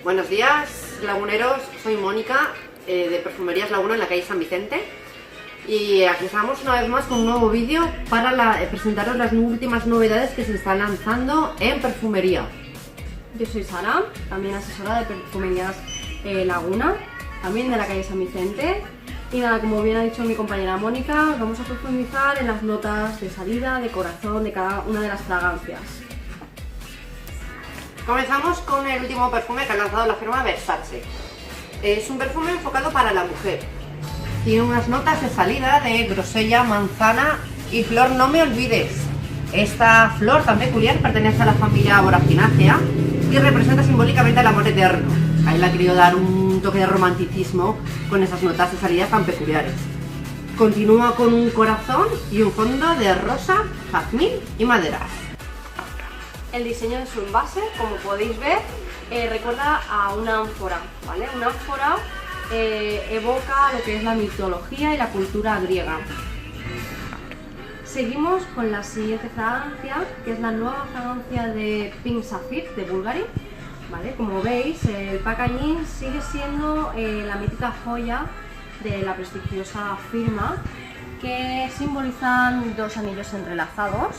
Buenos días, laguneros. Soy Mónica, de Perfumerías Laguna en la calle San Vicente. Y aquí estamos una vez más con un nuevo vídeo para presentaros las últimas novedades que se están lanzando en perfumería. Yo soy Sara, también asesora de Perfumerías Laguna, también de la calle San Vicente. Y nada, como bien ha dicho mi compañera Mónica, vamos a profundizar en las notas de salida, de corazón de cada una de las fragancias. Comenzamos con el último perfume que ha lanzado la firma Versace. Es un perfume enfocado para la mujer. Tiene unas notas de salida de grosella, manzana y flor no me olvides. Esta flor tan peculiar pertenece a la familia Boraginacea y representa simbólicamente el amor eterno. A él le ha querido dar un toque de romanticismo con esas notas de salida tan peculiares. Continúa con un corazón y un fondo de rosa, jazmín y maderas. El diseño de su envase, como podéis ver, recuerda a una ánfora, ¿vale? Una ánfora evoca lo que es la mitología y la cultura griega. Seguimos con la siguiente fragancia, que es la nueva fragancia de Pink Sapphire de Bulgari. ¿Vale? Como veis, el packaging sigue siendo la mítica joya de la prestigiosa firma, que simbolizan dos anillos entrelazados,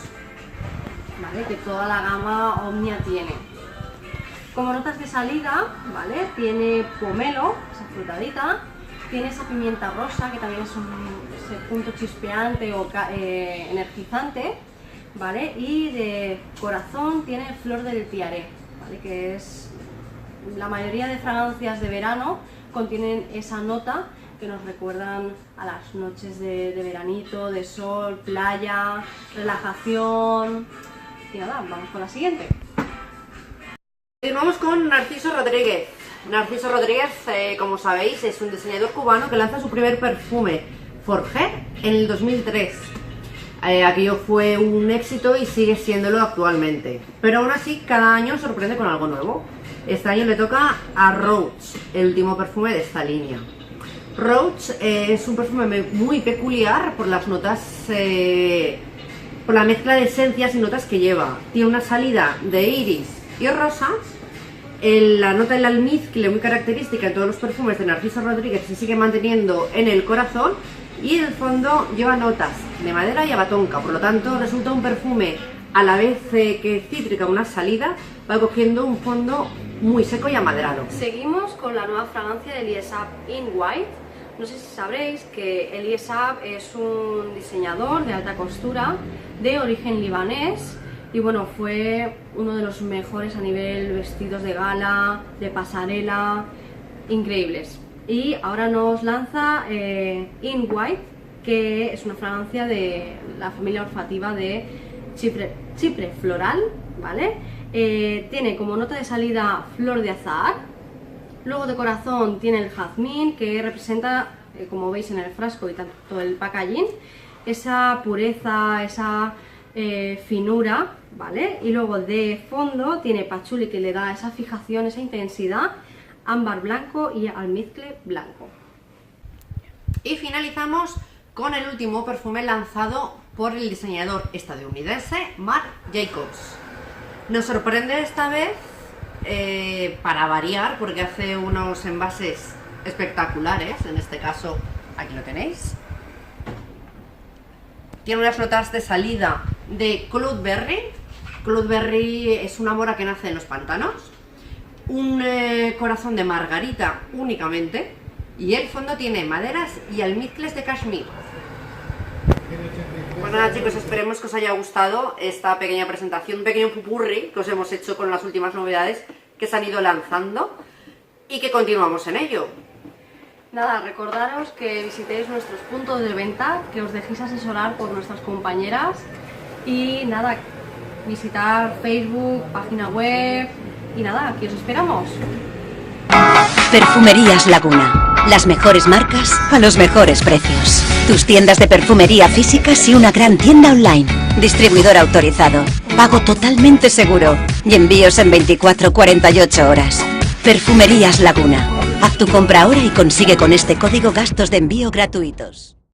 ¿vale? Que toda la gama Omnia tiene. Como notas de salida, ¿vale? Tiene pomelo, esa frutadita, tiene esa pimienta rosa, que también es ese punto chispeante o energizante, ¿vale? Y de corazón tiene flor del tiaré, ¿vale? Que es la mayoría de fragancias de verano contienen esa nota que nos recuerdan a las noches de veranito, de sol, playa, relajación. Y nada, vamos con la siguiente. Vamos con Narciso Rodríguez. Narciso Rodríguez, como sabéis, es un diseñador cubano que lanza su primer perfume, Forger, en el 2003. Aquello fue un éxito y sigue siéndolo actualmente. Pero aún así, cada año sorprende con algo nuevo. Este año le toca a Rose, el último perfume de esta línea. Rose es un perfume muy peculiar por las notas, por la mezcla de esencias y notas que lleva. Tiene una salida de iris y rosa. La nota del almizcle, muy característica en todos los perfumes de Narciso Rodríguez, se sigue manteniendo en el corazón. Y en el fondo lleva notas de madera y abatonca, por lo tanto resulta un perfume a la vez que cítrica, una salida, va cogiendo un fondo muy seco y amaderado. Seguimos con la nueva fragancia de Elie Saab In White. No sé si sabréis que Elie Saab es un diseñador de alta costura de origen libanés y bueno, fue uno de los mejores a nivel vestidos de gala, de pasarela, increíbles. Y ahora nos lanza In White, que es una fragancia de la familia olfativa de Chipre Floral, ¿vale? Tiene como nota de salida flor de azahar. Luego de corazón tiene el jazmín, que representa, como veis en el frasco y tanto el packaging, esa pureza, esa finura, ¿vale? Y luego de fondo tiene pachuli, que le da esa fijación, esa intensidad, ámbar blanco y almizcle blanco. Y finalizamos con el último perfume lanzado por el diseñador estadounidense Marc Jacobs. Nos sorprende esta vez, para variar, porque hace unos envases espectaculares. En este caso, aquí lo tenéis. Tiene unas notas de salida de Cloudberry. Cloudberry es una mora que nace en los pantanos. Un corazón de margarita únicamente, y el fondo tiene maderas y almizcles de cashmere. Pues nada, chicos, esperemos que os haya gustado esta pequeña presentación, un pequeño pupurri que os hemos hecho con las últimas novedades que se han ido lanzando y que continuamos en ello. Nada, recordaros que visitéis nuestros puntos de venta, que os dejéis asesorar por nuestras compañeras y nada, visitar Facebook, página web. Y nada, aquí os esperamos. Perfumerías Laguna. Las mejores marcas a los mejores precios. Tus tiendas de perfumería físicas y una gran tienda online. Distribuidor autorizado. Pago totalmente seguro. Y envíos en 24-48 horas. Perfumerías Laguna. Haz tu compra ahora y consigue con este código gastos de envío gratuitos.